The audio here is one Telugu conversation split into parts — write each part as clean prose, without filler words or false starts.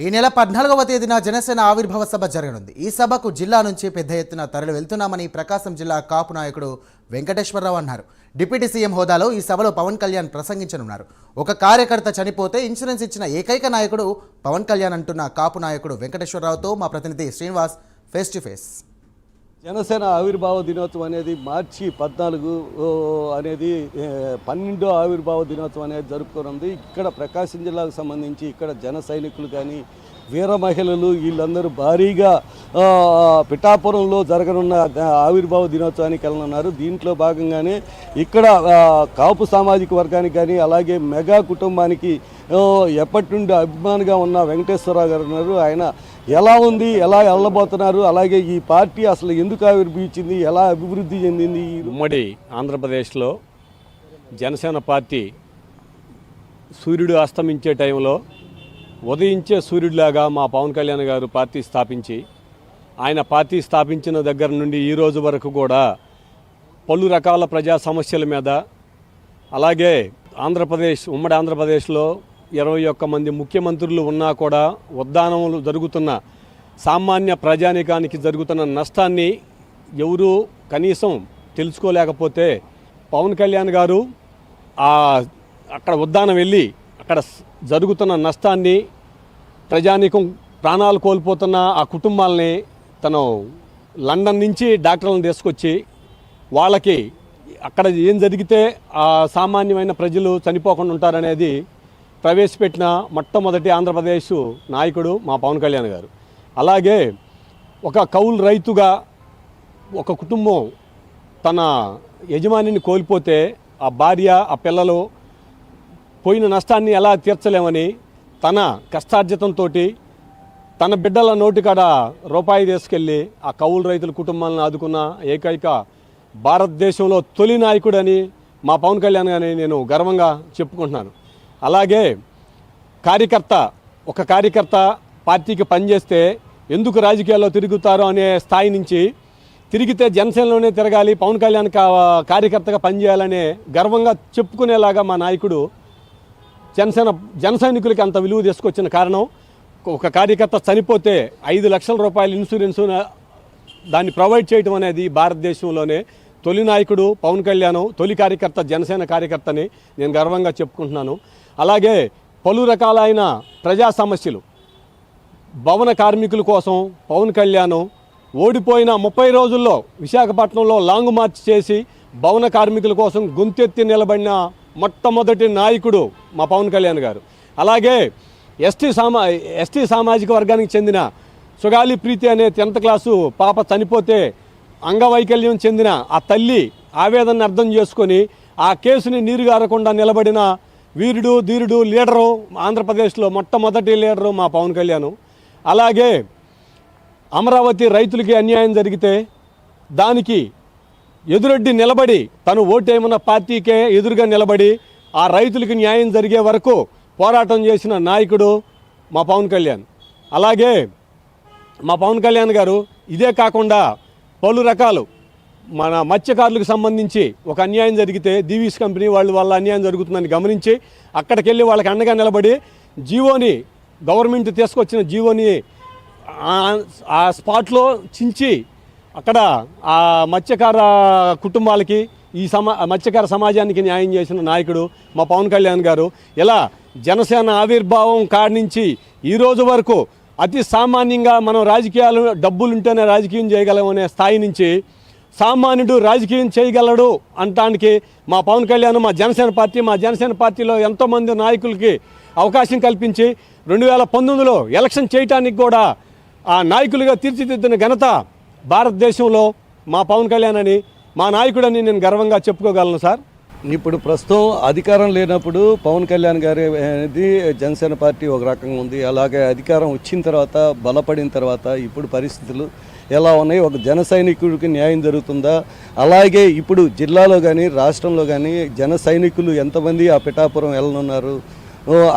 ఈ నెల 14వ తేదీన జనసేన ఆవిర్భావ సభ జరగనుంది. ఈ సభకు జిల్లా నుంచి పెద్ద ఎత్తున తరలి వెళ్తున్నామని ప్రకాశం జిల్లా కాపు నాయకుడు వెంకటేశ్వరరావు అన్నారు. డిప్యూటీ సీఎం హోదాలో ఈ సభలో పవన్ కళ్యాణ్ ప్రసంగించనున్నారు. ఒక కార్యకర్త చనిపోతే ఇన్సూరెన్స్ ఇచ్చిన ఏకైక నాయకుడు పవన్ కళ్యాణ్ అంటున్న కాపు నాయకుడు వెంకటేశ్వరరావుతో మా ప్రతినిధి Srinivas face to face. Janasena ఆవిర్భావ దినోత్సవం అనేది మార్చి 14 అనేది 12వ ఆవిర్భావ దినోత్సవం అనేది జరుపుకోనుంది. ఇక్కడ ప్రకాశం జిల్లాకు సంబంధించి ఇక్కడ జన సైనికులు కానీ వీర మహిళలు వీళ్ళందరూ భారీగా పిఠాపురంలో జరగనున్న ఆవిర్భావ దినోత్సవానికి వెళ్ళనున్నారు. దీంట్లో భాగంగానే ఇక్కడ కాపు సామాజిక వర్గానికి కానీ అలాగే మెగా కుటుంబానికి ఎప్పటి నుండి అభిమానిగా ఉన్న వెంకటేశ్వరరావు గారు ఉన్నారు. ఆయన ఎలా ఉంది, ఎలా వెళ్ళబోతున్నారు, అలాగే ఈ పార్టీ అసలు ఎందుకు ఆవిర్భవించింది, ఎలా అభివృద్ధి చెందింది. ఉమ్మడి ఆంధ్రప్రదేశ్లో జనసేన పార్టీ సూర్యుడు అస్తమించే టైంలో ఉదయించే సూర్యుడిలాగా మా పవన్ కళ్యాణ్ గారు పార్టీ స్థాపించి ఆయన పార్టీ స్థాపించిన దగ్గర నుండి ఈ రోజు వరకు కూడా పలు రకాల ప్రజా సమస్యల మీద అలాగే ఉమ్మడి ఆంధ్రప్రదేశ్లో 21 మంది ముఖ్యమంత్రులు ఉన్నా కూడా ఉద్దానములు జరుగుతున్న సామాన్య ప్రజానీకానికి జరుగుతున్న నష్టాన్ని ఎవరూ కనీసం తెలుసుకోలేకపోతే పవన్ కళ్యాణ్ గారు అక్కడ ఉద్దానం వెళ్ళి అక్కడ జరుగుతున్న నష్టాన్ని ప్రజానీకం ప్రాణాలు కోల్పోతున్న ఆ కుటుంబాలని తను లండన్ నుంచి డాక్టర్లను తీసుకొచ్చి వాళ్ళకి అక్కడ ఏం జరిగితే ఆ సామాన్యమైన ప్రజలు చనిపోకుండా ఉంటారనేది ప్రవేశపెట్టిన మొట్టమొదటి ఆంధ్రప్రదేశ్ నాయకుడు మా పవన్ కళ్యాణ్ గారు. అలాగే ఒక కౌలు రైతుగా ఒక కుటుంబం తన యజమానిని కోల్పోతే ఆ భార్య ఆ పిల్లలు పోయిన నష్టాన్ని ఎలా తీర్చలేమని తన కష్టార్జితంతో తన బిడ్డల నోటికాడ రూపాయి తీసుకెళ్ళి ఆ కౌలు రైతుల కుటుంబాలను ఆదుకున్న ఏకైక భారతదేశంలో తొలి నాయకుడని మా పవన్ కళ్యాణ్ గారిని నేను గర్వంగా చెప్పుకుంటున్నాను. అలాగే ఒక కార్యకర్త పార్టీకి పనిచేస్తే ఎందుకు రాజకీయాల్లో తిరుగుతారో అనే స్థాయి నుంచి తిరిగితే జనసేనలోనే తిరగాలి, పవన్ కళ్యాణ్ కార్యకర్తగా పనిచేయాలనే గర్వంగా చెప్పుకునేలాగా మా నాయకుడు జన సైనికులకి అంత విలువ తీసుకొచ్చిన కారణం ఒక కార్యకర్త చనిపోతే 5 లక్షల రూపాయల ఇన్సూరెన్స్ దాన్ని ప్రొవైడ్ చేయడం అనేది భారతదేశంలోనే తొలి నాయకుడు పవన్ కళ్యాణ్, తొలి కార్యకర్త జనసేన కార్యకర్తని నేను గర్వంగా చెప్పుకుంటున్నాను. అలాగే పలు రకాలైన ప్రజా సమస్యలు భవన కార్మికుల కోసం పవన్ కళ్యాణ్ ఓడిపోయిన 30 రోజుల్లో విశాఖపట్నంలో లాంగ్ మార్చ్ చేసి భవన కార్మికుల కోసం గొంతెత్తి నిలబడిన మొట్టమొదటి నాయకుడు మా పవన్ కళ్యాణ్ గారు. అలాగే ఎస్టీ సామాజిక వర్గానికి చెందిన సుగాలి ప్రీతి అనే 10th క్లాసు పాప చనిపోతే అంగవైకల్యం చెందిన ఆ తల్లి ఆవేదనను అర్థం చేసుకొని ఆ కేసుని నీరుగారకుండా నిలబడిన వీరుడు ధీరుడు లీడరు ఆంధ్రప్రదేశ్లో మొట్టమొదటి లీడరు మా పవన్ కళ్యాణ్. అలాగే అమరావతి రైతులకి అన్యాయం జరిగితే దానికి ఎదురొడ్డి నిలబడి తను ఓటేమన్న పార్టీకే ఎదురుగా నిలబడి ఆ రైతులకి న్యాయం జరిగే వరకు పోరాటం చేసిన నాయకుడు మా పవన్ కళ్యాణ్. అలాగే మా పవన్ కళ్యాణ్ గారు ఇదే కాకుండా పలు రకాలు మన మత్స్యకారులకు సంబంధించి ఒక అన్యాయం జరిగితే దీవీస్ కంపెనీ వాళ్ళ అన్యాయం జరుగుతుందని గమనించి అక్కడికి వెళ్ళి వాళ్ళకి అండగా నిలబడి గవర్నమెంట్ తీసుకొచ్చిన జీవోని ఆ స్పాట్లో చించి అక్కడ ఆ మత్స్యకార కుటుంబాలకి మత్స్యకార సమాజానికి న్యాయం చేసిన నాయకుడు మా పవన్ కళ్యాణ్ గారు. ఇలా జనసేన ఆవిర్భావం కాడి నుంచి ఈరోజు వరకు అతి సామాన్యంగా మనం రాజకీయాలు డబ్బులుంటేనే రాజకీయం చేయగలమనే స్థాయి నుంచి సామాన్యుడు రాజకీయం చేయగలడు అనటానికి మా పవన్ కళ్యాణ్ మా జనసేన పార్టీలో ఎంతోమంది నాయకులకి అవకాశం కల్పించి 2019లో ఎలక్షన్ చేయటానికి కూడా ఆ నాయకులుగా తీర్చిదిద్దిన ఘనత భారతదేశంలో మా పవన్ కళ్యాణ్ అని మా నాయకుడని నేను గర్వంగా చెప్పుకోగలను సార్. ఇప్పుడు ప్రస్తుతం అధికారం లేనప్పుడు పవన్ కళ్యాణ్ గారి అనేది జనసేన పార్టీ ఒక రకంగా ఉంది. అలాగే అధికారం వచ్చిన తర్వాత బలపడిన తర్వాత ఇప్పుడు పరిస్థితులు ఎలా ఉన్నాయి, ఒక జన సైనికుడికి న్యాయం జరుగుతుందా, అలాగే ఇప్పుడు జిల్లాలో కానీ రాష్ట్రంలో కానీ జన సైనికులు ఎంతమంది ఆ పిఠాపురం వెళ్ళనున్నారు,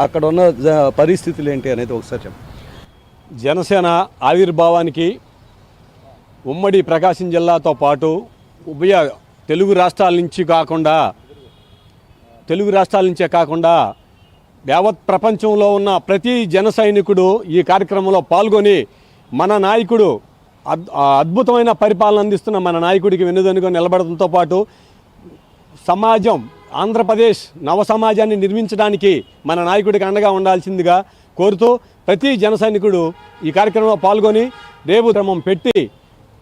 అక్కడ ఉన్న పరిస్థితులు ఏంటి అనేది ఒకసారి చెప్పండి. జనసేన ఆవిర్భావానికి ఉమ్మడి ప్రకాశం జిల్లాతో పాటు ఉభయ తెలుగు రాష్ట్రాల నుంచే కాకుండా యావత్ ప్రపంచంలో ఉన్న ప్రతి జన సైనికుడు ఈ కార్యక్రమంలో పాల్గొని మన నాయకుడు అద్భుతమైన పరిపాలన అందిస్తున్న మన నాయకుడికి వెన్నుదన్నుగా నిలబడడంతో పాటు సమాజం ఆంధ్రప్రదేశ్ నవ సమాజాన్ని నిర్మించడానికి మన నాయకుడికి అండగా ఉండాల్సిందిగా కోరుతూ ప్రతి జన సైనికుడు ఈ కార్యక్రమంలో పాల్గొని రేపు క్రమం పెట్టి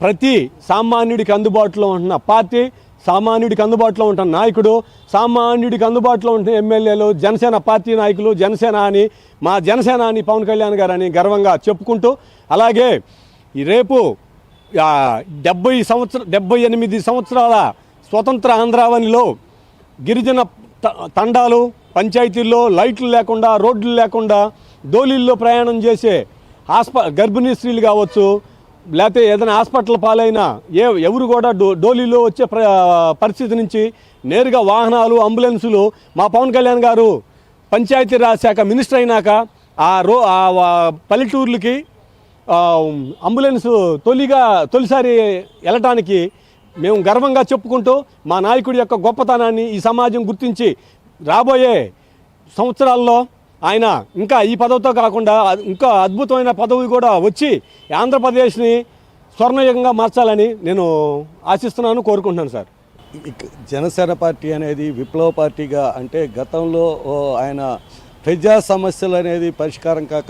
ప్రతి సామాన్యుడికి అందుబాటులో ఉంటున్న పార్టీ, సామాన్యుడికి అందుబాటులో ఉంటున్న నాయకుడు, సామాన్యుడికి అందుబాటులో ఉంటున్న ఎమ్మెల్యేలు, జనసేన పార్టీ నాయకులు, జనసేన అని మా జనసేన అని పవన్ కళ్యాణ్ గారు అని గర్వంగా చెప్పుకుంటూ, అలాగే ఈ రేపు 78 సంవత్సరాల స్వతంత్ర ఆంధ్రావనిలో గిరిజన తండాలు, పంచాయతీల్లో లైట్లు లేకుండా, రోడ్లు లేకుండా డోలీల్లో ప్రయాణం చేసే గర్భిణీ స్త్రీలు కావచ్చు, లేకపోతే ఏదైనా హాస్పిటల్ పాలైనా ఎవరు కూడా డోలీలో వచ్చే పరిస్థితి నుంచి నేరుగా వాహనాలు, అంబులెన్సులు మా పవన్ కళ్యాణ్ గారు పంచాయతీరాజ్ శాఖ మినిస్టర్ అయినాక పల్లెటూర్లకి అంబులెన్స్ తొలిసారి వెళ్ళటానికి మేము గర్వంగా చెప్పుకుంటూ మా నాయకుడి యొక్క గొప్పతనాన్ని ఈ సమాజం గుర్తించి రాబోయే సంవత్సరాల్లో ఆయన ఇంకా ఈ పదవితో కాకుండా ఇంకా అద్భుతమైన పదవి కూడా వచ్చి ఆంధ్రప్రదేశ్ని స్వర్ణయుగంగా మార్చాలని నేను ఆశిస్తున్నాను, కోరుకుంటున్నాను సార్. జనసేన పార్టీ అనేది విప్లవ పార్టీగా, అంటే గతంలో ఆయన ప్రజా సమస్యలు అనేది పరిష్కారం కాక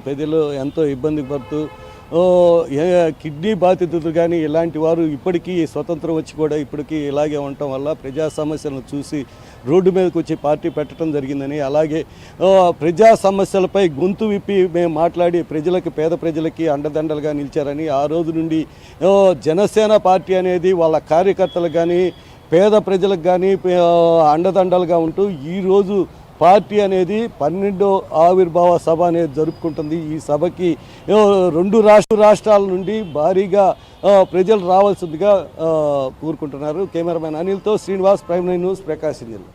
ప్రజలు ఎంతో ఇబ్బంది పడుతూ కిడ్నీ బాధితులు కానీ ఇలాంటి వారు ఇప్పటికీ స్వతంత్రం వచ్చి కూడా ఇప్పటికీ ఇలాగే ఉండటం వల్ల ప్రజా సమస్యలను చూసి రోడ్డు మీదకి వచ్చి పార్టీ పెట్టడం జరిగిందని, అలాగే ప్రజా సమస్యలపై గొంతు విప్పి మేము మాట్లాడి పేద ప్రజలకి అండదండలుగా నిలిచారని, ఆ రోజు నుండి జనసేన పార్టీ అనేది వాళ్ళ కార్యకర్తలకు కానీ పేద ప్రజలకు కానీ అండదండలుగా ఉంటూ ఈరోజు పార్టీ అనేది 12వ ఆవిర్భావ సభ అనేది జరుపుకుంటుంది. ఈ సభకి 2 రాష్ట్రాల నుండి భారీగా ప్రజలు రావాల్సిందిగా కోరుకుంటున్నారు. కెమెరామెన్ అనిల్తో శ్రీనివాస్, ప్రైమ్9 న్యూస్, ప్రకాశం జిల్లా.